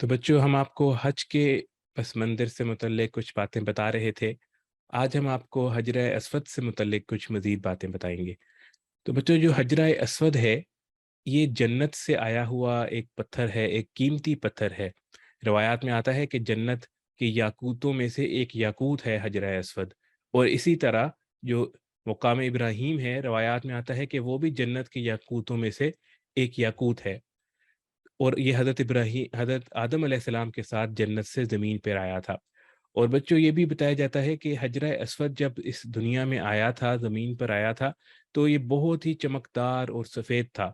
تو بچوں ہم آپ کو حج کے پس منظر سے متعلق کچھ باتیں بتا رہے تھے. آج ہم آپ کو حجرہ اسود سے متعلق کچھ مزید باتیں بتائیں گے. تو بچوں جو حجرہ اسود ہے یہ جنت سے آیا ہوا ایک پتھر ہے، ایک قیمتی پتھر ہے. روایات میں آتا ہے کہ جنت کے یاقوتوں میں سے ایک یاقوت ہے حجرہ اسود. اور اسی طرح جو مقام ابراہیم ہے روایات میں آتا ہے کہ وہ بھی جنت کے یاقوتوں میں سے ایک یاقوت ہے. اور یہ حضرت آدم علیہ السلام کے ساتھ جنت سے زمین پر آیا تھا. اور بچوں یہ بھی بتایا جاتا ہے کہ حجرہ اسود جب اس دنیا میں آیا تھا، زمین پر آیا تھا، تو یہ بہت ہی چمکدار اور سفید تھا.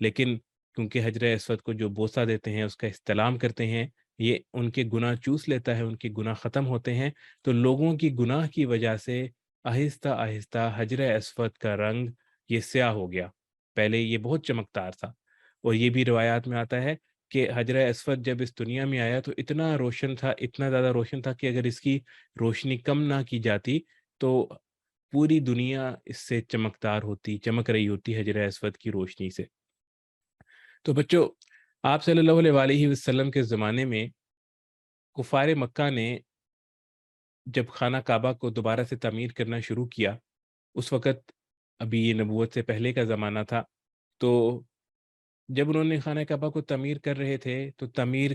لیکن کیونکہ حجرہ اسود کو جو بوسہ دیتے ہیں، اس کا استلام کرتے ہیں، یہ ان کے گناہ چوس لیتا ہے، ان کے گناہ ختم ہوتے ہیں. تو لوگوں کی گناہ کی وجہ سے آہستہ آہستہ حجرہ اسود کا رنگ یہ سیاہ ہو گیا. پہلے یہ بہت چمکدار تھا. اور یہ بھی روایات میں آتا ہے کہ حجرہ اسود جب اس دنیا میں آیا تو اتنا روشن تھا، اتنا زیادہ روشن تھا کہ اگر اس کی روشنی کم نہ کی جاتی تو پوری دنیا اس سے چمکدار ہوتی، چمک رہی ہوتی حجرہ اسود کی روشنی سے. تو بچوں آپ صلی اللہ علیہ وآلہ وسلم کے زمانے میں کفار مکہ نے جب خانہ کعبہ کو دوبارہ سے تعمیر کرنا شروع کیا، اس وقت ابھی یہ نبوت سے پہلے کا زمانہ تھا. تو جب انہوں نے خانہ کعبہ کو تعمیر کر رہے تھے تو تعمیر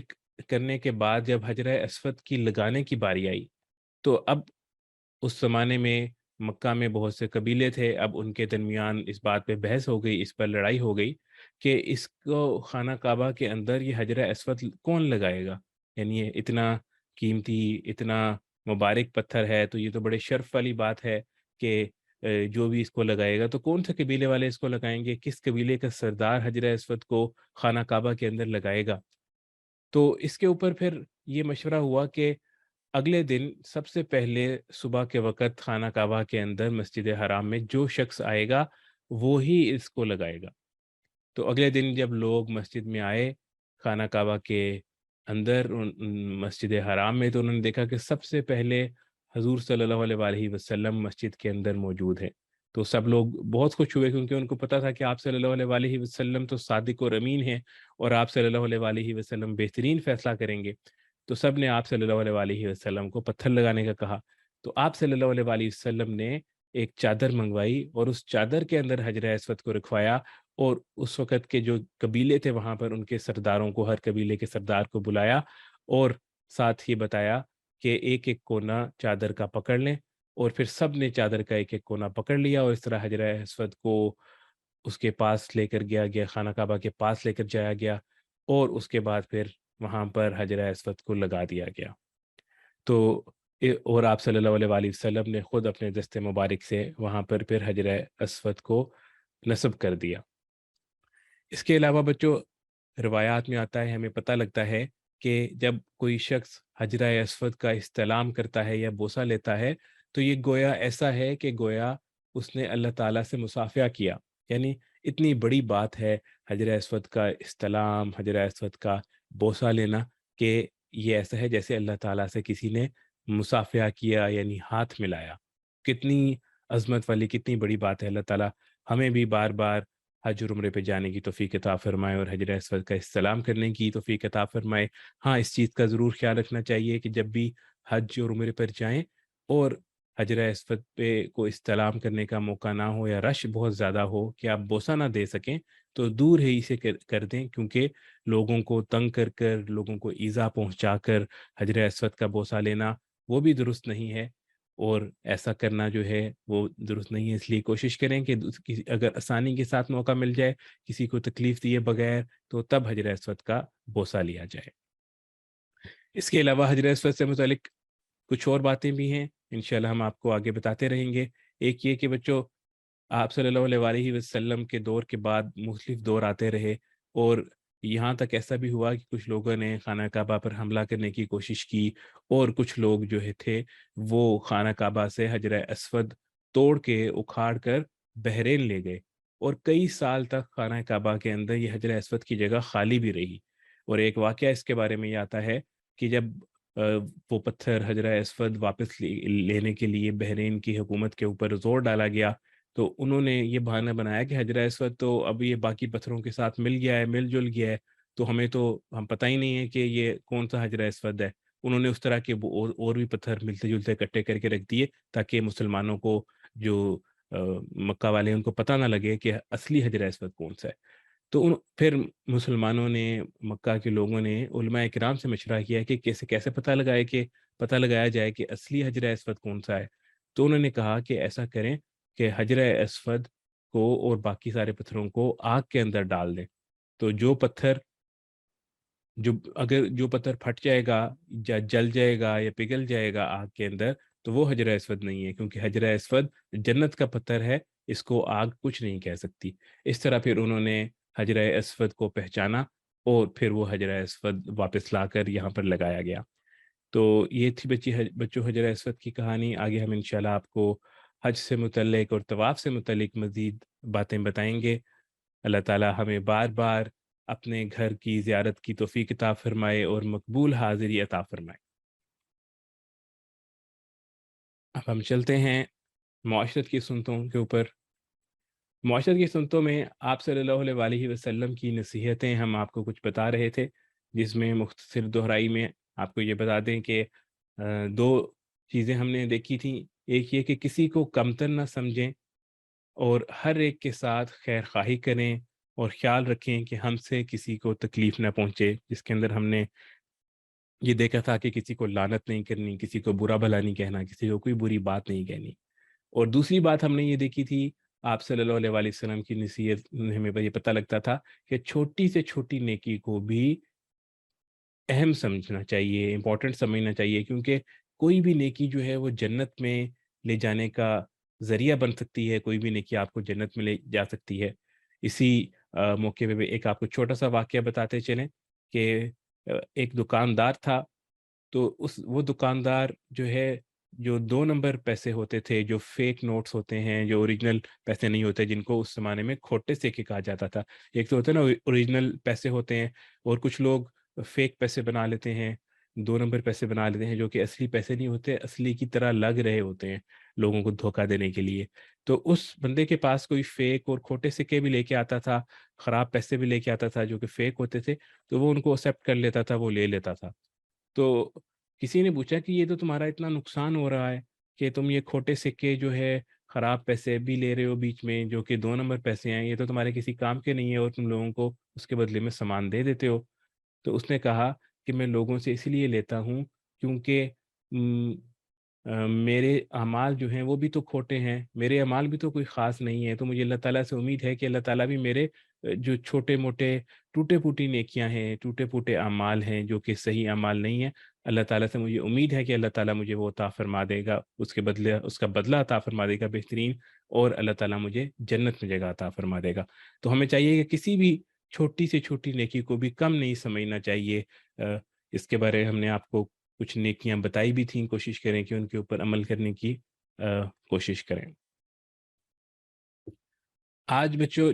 کرنے کے بعد جب حجرہ اسود کی لگانے کی باری آئی تو اب اس زمانے میں مکہ میں بہت سے قبیلے تھے. اب ان کے درمیان اس بات پہ بحث ہو گئی، اس پر لڑائی ہو گئی کہ اس کو خانہ کعبہ کے اندر یہ حجرہ اسود کون لگائے گا. یعنی یہ اتنا قیمتی، اتنا مبارک پتھر ہے تو یہ تو بڑے شرف والی بات ہے کہ جو بھی اس کو لگائے گا تو کون سے قبیلے والے اس کو لگائیں گے، کس قبیلے کا سردار حجرہ اسود کو خانہ کعبہ کے اندر لگائے گا. تو اس کے اوپر پھر یہ مشورہ ہوا کہ اگلے دن سب سے پہلے صبح کے وقت خانہ کعبہ کے اندر مسجد حرام میں جو شخص آئے گا وہی اس کو لگائے گا. تو اگلے دن جب لوگ مسجد میں آئے خانہ کعبہ کے اندر مسجد حرام میں، تو انہوں نے دیکھا کہ سب سے پہلے حضور صلی اللہ علیہ وآلہ وسلم مسجد کے اندر موجود ہیں. تو سب لوگ بہت خوش ہوئے کیونکہ ان کو پتا تھا کہ آپ صلی اللہ علیہ وآلہ وسلم تو صادق اور امین ہیں اور آپ صلی اللہ علیہ وآلہ وسلم بہترین فیصلہ کریں گے. تو سب نے آپ صلی اللہ علیہ وآلہ وسلم کو پتھر لگانے کا کہا. تو آپ صلی اللہ علیہ وآلہ وسلم نے ایک چادر منگوائی اور اس چادر کے اندر حجرہ اسود کو رکھوایا. اور اس وقت کے جو قبیلے تھے وہاں پر ان کے سرداروں کو، ہر قبیلے کے سردار کو بلایا اور ساتھ ہی بتایا کہ ایک ایک کونا چادر کا پکڑ لیں. اور پھر سب نے چادر کا ایک ایک کونا پکڑ لیا اور اس طرح حجرہ اسود کو اس کے پاس لے کر گیا خانہ کعبہ کے پاس لے کر جایا گیا اور اس کے بعد پھر وہاں پر حجرہ اسود کو لگا دیا گیا. تو اور آپ صلی اللہ علیہ وآلہ وسلم نے خود اپنے دست مبارک سے وہاں پر پھر حجرہ اسود کو نصب کر دیا. اس کے علاوہ بچوں روایات میں آتا ہے، ہمیں پتہ لگتا ہے کہ جب کوئی شخص حجرہ اسود کا استلام کرتا ہے یا بوسہ لیتا ہے تو یہ گویا ایسا ہے کہ گویا اس نے اللہ تعالیٰ سے مصافحہ کیا. یعنی اتنی بڑی بات ہے حجرہ اسود کا استلام، حجرہ اسود کا بوسہ لینا، کہ یہ ایسا ہے جیسے اللہ تعالیٰ سے کسی نے مصافحہ کیا، یعنی ہاتھ ملایا. کتنی عظمت والی، کتنی بڑی بات ہے. اللہ تعالیٰ ہمیں بھی بار بار حج اور عمرے پہ جانے کی توفیق عطا فرمائے اور حجرہ اسود کا استلام کرنے کی توفیق عطا فرمائے. ہاں اس چیز کا ضرور خیال رکھنا چاہیے کہ جب بھی حج اور عمرے پر جائیں اور حجرہ اسود پہ کو استلام کرنے کا موقع نہ ہو یا رش بہت زیادہ ہو کہ آپ بوسہ نہ دے سکیں تو دور ہی سے کر دیں، کیونکہ لوگوں کو تنگ کر لوگوں کو ایذا پہنچا کر حجرہ اسود کا بوسہ لینا وہ بھی درست نہیں ہے. اور ایسا کرنا جو ہے وہ درست نہیں ہے. اس لیے کوشش کریں کہ اگر آسانی کے ساتھ موقع مل جائے کسی کو تکلیف دیے بغیر تو تب حجرہ اسود کا بوسہ لیا جائے. اس کے علاوہ حجرہ اسود سے متعلق کچھ اور باتیں بھی ہیں، انشاءاللہ ہم آپ کو آگے بتاتے رہیں گے. ایک یہ کہ بچوں آپ صلی اللہ علیہ وآلہ وسلم کے دور کے بعد مختلف دور آتے رہے اور یہاں تک ایسا بھی ہوا کہ کچھ لوگوں نے خانہ کعبہ پر حملہ کرنے کی کوشش کی اور کچھ لوگ جو تھے وہ خانہ کعبہ سے حجرہ اسود توڑ کے اکھاڑ کر بحرین لے گئے اور کئی سال تک خانہ کعبہ کے اندر یہ حجرہ اسود کی جگہ خالی بھی رہی. اور ایک واقعہ اس کے بارے میں یہ آتا ہے کہ جب وہ پتھر حجرہ اسود واپس لینے کے لیے بحرین کی حکومت کے اوپر زور ڈالا گیا تو انہوں نے یہ بہانہ بنایا کہ حجرہ اسود تو اب یہ باقی پتھروں کے ساتھ مل گیا ہے، مل جل گیا ہے تو ہمیں تو ہم پتہ ہی نہیں ہے کہ یہ کون سا حجر اسود ہے۔ انہوں نے اس طرح کے اور بھی پتھر ملتے جلتے اکٹھے کر کے رکھ دیے تاکہ مسلمانوں کو جو مکہ والے ہیں ان کو پتہ نہ لگے کہ اصلی حجر اسود کون سا ہے۔ تو پھر مسلمانوں نے، مکہ کے لوگوں نے علماء کرام سے مشورہ کیا کہ کیسے پتہ لگایا جائے کہ اصلی حجر اسود کون سا ہے۔ تو انہوں نے کہا کہ ایسا کریں کہ حجر اسود کو اور باقی سارے پتھروں کو آگ کے اندر ڈال دیں، تو جو پتھر پھٹ جائے گا یا جل جائے گا یا پگھل جائے گا آگ کے اندر، تو وہ حجر اسود نہیں ہے، کیونکہ حجر اسود جنت کا پتھر ہے، اس کو آگ کچھ نہیں کہہ سکتی۔ اس طرح پھر انہوں نے حجر اسود کو پہچانا اور پھر وہ حجر اسود واپس لا کر یہاں پر لگایا گیا۔ تو یہ تھی بچوں حجر اسود کی کہانی۔ آگے ہم انشاءاللہ آپ کو حج سے متعلق اور طواف سے متعلق مزید باتیں بتائیں گے۔ اللہ تعالی ہمیں بار بار اپنے گھر کی زیارت کی توفیق عطا فرمائے اور مقبول حاضری عطا فرمائے۔ اب ہم چلتے ہیں معاشرت کی سنتوں کے اوپر۔ معاشرت کی سنتوں میں آپ صلی اللہ علیہ وسلم کی نصیحتیں ہم آپ کو کچھ بتا رہے تھے، جس میں مختصر دہرائی میں آپ کو یہ بتا دیں کہ دو چیزیں ہم نے دیکھی تھیں۔ ایک یہ کہ کسی کو کمتر نہ سمجھیں اور ہر ایک کے ساتھ خیر خواہی کریں اور خیال رکھیں کہ ہم سے کسی کو تکلیف نہ پہنچے، جس کے اندر ہم نے یہ دیکھا تھا کہ کسی کو لعنت نہیں کرنی، کسی کو برا بھلا نہیں کہنا، کسی کو کوئی بری بات نہیں کہنی۔ اور دوسری بات ہم نے یہ دیکھی تھی، آپ صلی اللہ علیہ وسلم کی نصیحت میں ہمیں یہ پتہ لگتا تھا کہ چھوٹی سے چھوٹی نیکی کو بھی اہم سمجھنا چاہیے، امپورٹنٹ سمجھنا چاہیے، کیونکہ کوئی بھی نیکی جو ہے وہ جنت میں لے جانے کا ذریعہ بن سکتی ہے، کوئی بھی نیکی آپ کو جنت میں لے جا سکتی ہے۔ اسی موقع پہ بھی ایک آپ کو چھوٹا سا واقعہ بتاتے چلیں کہ ایک دکاندار تھا، تو وہ دکاندار جو ہے، جو 2 نمبر پیسے ہوتے تھے، جو فیک نوٹس ہوتے ہیں، جو اوریجنل پیسے نہیں ہوتے، جن کو اس زمانے میں کھوٹے سکے کہا جاتا تھا۔ ایک تو ہوتا ہے نا اوریجنل پیسے ہوتے ہیں، اور کچھ لوگ فیک پیسے بنا لیتے ہیں، 2 نمبر پیسے بنا لیتے ہیں جو کہ اصلی پیسے نہیں ہوتے، اصلی کی طرح لگ رہے ہوتے ہیں لوگوں کو دھوکہ دینے کے لیے۔ تو اس بندے کے پاس کوئی فیک اور کھوٹے سکے بھی لے کے آتا تھا، خراب پیسے بھی لے کے آتا تھا جو کہ فیک ہوتے تھے، تو وہ ان کو ایکسیپٹ کر لیتا تھا، وہ لے لیتا تھا۔ تو کسی نے پوچھا کہ یہ تو تمہارا اتنا نقصان ہو رہا ہے کہ تم یہ کھوٹے سکے جو ہے، خراب پیسے بھی لے رہے ہو بیچ میں، جو کہ 2 نمبر پیسے ہیں، یہ تو تمہارے کسی کام کے نہیں ہے، اور تم لوگوں کو اس کے بدلے میں سامان دے دیتے ہو۔ تو اس نے کہا کہ میں لوگوں سے اس لیے لیتا ہوں کیونکہ میرے اعمال جو ہیں وہ بھی تو کھوٹے ہیں، میرے اعمال بھی تو کوئی خاص نہیں ہے، تو مجھے اللہ تعالیٰ سے امید ہے کہ اللہ تعالیٰ بھی میرے جو چھوٹے موٹے ٹوٹے پھوٹی نیکیاں ہیں، ٹوٹے پھوٹے اعمال ہیں جو کہ صحیح اعمال نہیں ہیں، اللہ تعالیٰ سے مجھے امید ہے کہ اللہ تعالیٰ مجھے وہ عطا فرما دے گا، اس کے بدلے اس کا بدلہ عطا فرما دے گا بہترین، اور اللہ تعالیٰ مجھے جنت میں جگہ عطا فرما دے گا۔ تو ہمیں چاہیے کہ کسی بھی چھوٹی سے چھوٹی نیکی کو بھی کم نہیں سمجھنا چاہیے۔ اس کے بارے ہم نے آپ کو کچھ نیکیاں بتائی بھی تھیں، کوشش کریں کہ ان کے اوپر عمل کرنے کی کوشش کریں۔ آج بچوں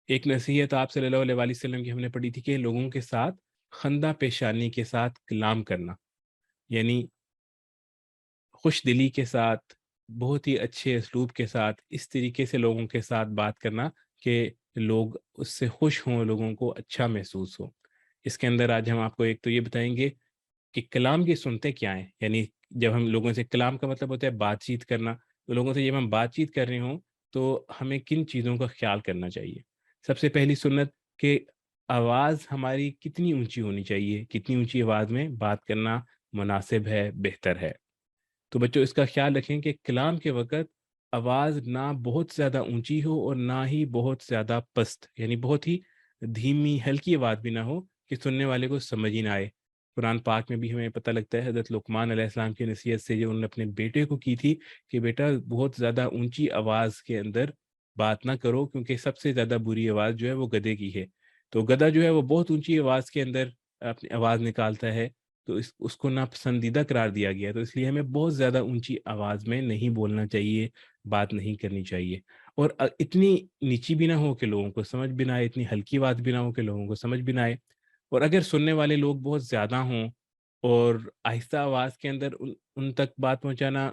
ایک نصیحت آپ صلی اللہ علیہ وسلم کی ہم نے پڑھی تھی کہ لوگوں کے ساتھ خندہ پیشانی کے ساتھ کلام کرنا، یعنی خوش دلی کے ساتھ، بہت ہی اچھے اسلوب کے ساتھ، اس طریقے سے لوگوں کے ساتھ بات کرنا کہ لوگ اس سے خوش ہوں، لوگوں کو اچھا محسوس ہو۔ اس کے اندر آج ہم آپ کو ایک تو یہ بتائیں گے کہ کلام کی سنتے کیا ہیں، یعنی جب ہم لوگوں سے، کلام کا مطلب ہوتا ہے بات چیت کرنا، تو لوگوں سے جب ہم بات چیت کر رہے ہوں تو ہمیں کن چیزوں کا خیال کرنا چاہیے۔ سب سے پہلی سنت کہ آواز ہماری کتنی اونچی ہونی چاہیے، کتنی اونچی آواز میں بات کرنا مناسب ہے، بہتر ہے۔ تو بچوں اس کا خیال رکھیں کہ کلام کے وقت آواز نہ بہت زیادہ اونچی ہو اور نہ ہی بہت زیادہ پست، یعنی بہت ہی دھیمی ہلکی آواز بھی نہ ہو کہ سننے والے کو سمجھ ہی نہ آئے۔ قرآن پاک میں بھی ہمیں پتہ لگتا ہے، حضرت لقمان علیہ السلام کی نصیحت سے جو انہوں نے اپنے بیٹے کو کی تھی کہ بیٹا بہت زیادہ اونچی آواز کے اندر بات نہ کرو، کیونکہ سب سے زیادہ بری آواز جو ہے وہ گدھے کی ہے۔ تو گدھا جو ہے وہ بہت اونچی آواز کے اندر اپنی آواز نکالتا ہے، تو اس کو ناپسندیدہ قرار دیا گیا، تو اس لیے ہمیں بہت زیادہ اونچی آواز میں نہیں بولنا چاہیے، بات نہیں کرنی چاہیے، اور اتنی نیچی بھی نہ ہو کہ لوگوں کو سمجھ بھی نہ آئے، اتنی ہلکی بات بھی نہ ہو کہ لوگوں کو سمجھ بھی نہ آئے۔ اور اگر سننے والے لوگ بہت زیادہ ہوں اور آہستہ آواز کے اندر ان تک بات پہنچانا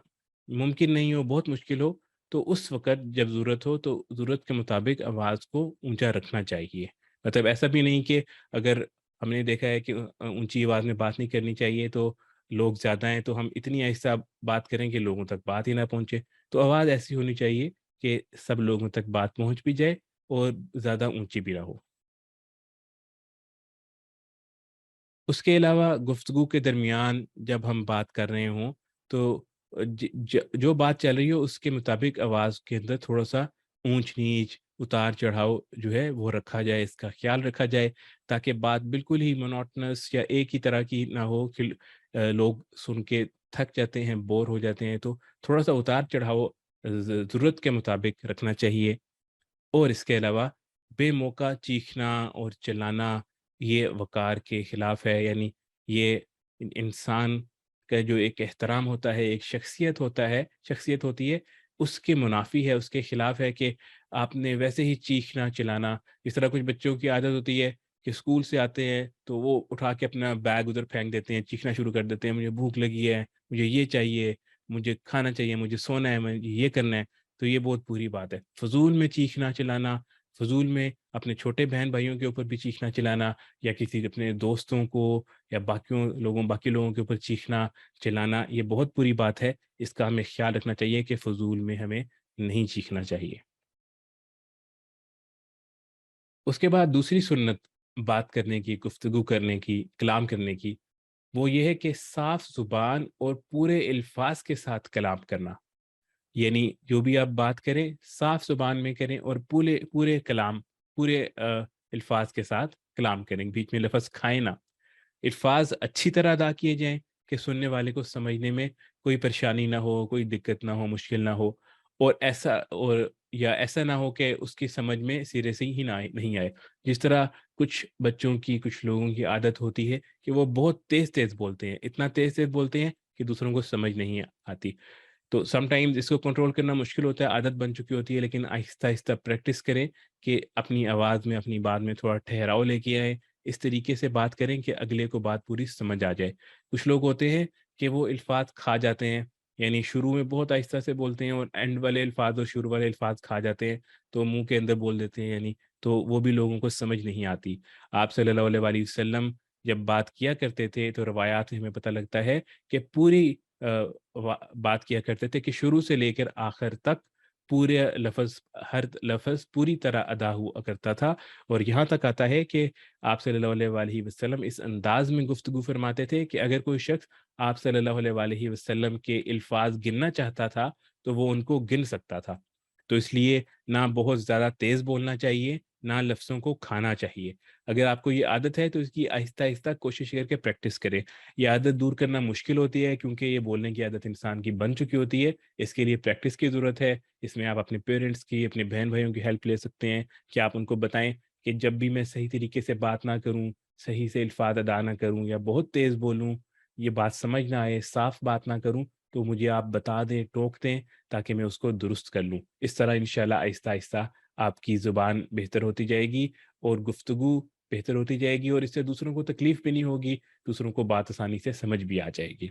ممکن نہیں ہو، بہت مشکل ہو، تو اس وقت جب ضرورت ہو تو ضرورت کے مطابق آواز کو اونچا رکھنا چاہیے۔ مطلب ایسا بھی نہیں کہ اگر ہم نے دیکھا ہے کہ اونچی آواز میں بات نہیں کرنی چاہیے تو لوگ زیادہ ہیں تو ہم اتنی آہستہ بات کریں کہ لوگوں تک بات ہی نہ پہنچے. تو آواز ایسی ہونی چاہیے کہ سب لوگوں تک بات پہنچ بھی جائے اور زیادہ اونچی بھی نہ ہو. اس کے علاوہ گفتگو کے درمیان جب ہم بات کر رہے ہوں تو جو بات چل رہی ہو اس کے مطابق آواز کے اندر تھوڑا سا اونچ نیچ اتار چڑھاؤ جو ہے وہ رکھا جائے, اس کا خیال رکھا جائے تاکہ بات بالکل ہی مونوٹنس یا ایک ہی طرح کی نہ ہو کہ لوگ سن کے تھک جاتے ہیں, بور ہو جاتے ہیں. تو تھوڑا سا اتار چڑھاؤ ضرورت کے مطابق رکھنا چاہیے. اور اس کے علاوہ بے موقع چیخنا اور چلانا یہ وقار کے خلاف ہے. یعنی یہ انسان کا جو ایک احترام ہوتا ہے, ایک شخصیت ہوتی ہے, اس کے منافی ہے, اس کے خلاف ہے کہ آپ نے ویسے ہی چیخنا چلانا. اس طرح کچھ بچوں کی عادت ہوتی ہے کہ اسکول سے آتے ہیں تو وہ اٹھا کے اپنا بیگ ادھر پھینک دیتے ہیں, چیخنا شروع کر دیتے ہیں, مجھے بھوک لگی ہے, مجھے یہ چاہیے, مجھے کھانا چاہیے, مجھے سونا ہے, مجھے یہ کرنا ہے. تو یہ بہت بری بات ہے. فضول میں چیخنا چلانا, فضول میں اپنے چھوٹے بہن بھائیوں کے اوپر بھی چیخنا چلانا یا کسی اپنے دوستوں کو یا باقی لوگوں کے اوپر چیخنا چلانا یہ بہت بری بات ہے. اس کا ہمیں خیال رکھنا چاہیے کہ فضول میں ہمیں نہیں چیخنا چاہیے. اس کے بعد دوسری سنت بات کرنے کی, گفتگو کرنے کی, کلام کرنے کی, وہ یہ ہے کہ صاف زبان اور پورے الفاظ کے ساتھ کلام کرنا. یعنی جو بھی آپ بات کریں صاف زبان میں کریں اور پورے الفاظ کے ساتھ کلام کریں, بیچ میں لفظ کھائیں نہ. الفاظ اچھی طرح ادا کیے جائیں کہ سننے والے کو سمجھنے میں کوئی پریشانی نہ ہو, کوئی دقت نہ ہو, مشکل نہ ہو, یا ایسا نہ ہو کہ اس کی سمجھ میں سرے سے ہی نہیں آئے. جس طرح کچھ لوگوں کی عادت ہوتی ہے کہ وہ بہت تیز تیز بولتے ہیں, اتنا تیز تیز بولتے ہیں کہ دوسروں کو سمجھ نہیں آتی. تو سم ٹائمز اس کو کنٹرول کرنا مشکل ہوتا ہے, عادت بن چکی ہوتی ہے, لیکن آہستہ آہستہ پریکٹس کریں کہ اپنی آواز میں, اپنی بات میں تھوڑا ٹھہراؤ لے کے آئیں. اس طریقے سے بات کریں کہ اگلے کو بات پوری سمجھ آ جائے. کچھ لوگ ہوتے ہیں کہ وہ الفاظ کھا جاتے ہیں, یعنی شروع میں بہت آہستہ سے بولتے ہیں اور اینڈ والے الفاظ اور شروع والے الفاظ کھا جاتے ہیں تو منہ کے اندر بول دیتے ہیں, یعنی تو وہ بھی لوگوں کو سمجھ نہیں آتی. آپ صلی اللہ علیہ وسلم جب بات کیا کرتے تھے تو روایات میں ہمیں پتہ لگتا ہے کہ پوری بات کیا کرتے تھے کہ شروع سے لے کر آخر تک ہر لفظ پوری طرح ادا ہوا کرتا تھا. اور یہاں تک آتا ہے کہ آپ صلی اللہ علیہ وسلم اس انداز میں گفتگو فرماتے تھے کہ اگر کوئی شخص آپ صلی اللہ علیہ وسلم کے الفاظ گننا چاہتا تھا تو وہ ان کو گن سکتا تھا. تو اس لیے نہ بہت زیادہ تیز بولنا چاہیے, نہ لفظوں کو کھانا چاہیے. اگر آپ کو یہ عادت ہے تو اس کی آہستہ آہستہ کوشش کر کے پریکٹس کریں. یہ عادت دور کرنا مشکل ہوتی ہے کیونکہ یہ بولنے کی عادت انسان کی بن چکی ہوتی ہے. اس کے لیے پریکٹس کی ضرورت ہے. اس میں آپ اپنے پیرنٹس کی, اپنے بہن بھائیوں کی ہیلپ لے سکتے ہیں کہ آپ ان کو بتائیں کہ جب بھی میں صحیح طریقے سے بات نہ کروں, صحیح سے الفاظ ادا نہ کروں یا بہت تیز بولوں, یہ بات سمجھ نہ آئے, صاف بات نہ کروں, تو مجھے آپ بتا دیں, ٹوک دیں تاکہ میں اس کو درست کر لوں. اس طرح انشاءاللہ آہستہ آہستہ آپ کی زبان بہتر ہوتی جائے گی اور گفتگو بہتر ہوتی جائے گی, اور اس سے دوسروں کو تکلیف بھی نہیں ہوگی, دوسروں کو بات آسانی سے سمجھ بھی آ جائے گی.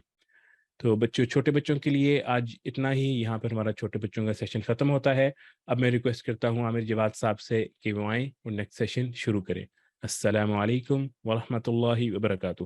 تو چھوٹے بچوں کے لیے آج اتنا ہی. یہاں پر ہمارا چھوٹے بچوں کا سیشن ختم ہوتا ہے. اب میں ریکویسٹ کرتا ہوں عامر جواد صاحب سے کہ وہ آئیں اور نیکسٹ سیشن شروع کریں. السلام علیکم ورحمۃ اللہ وبرکاتہ.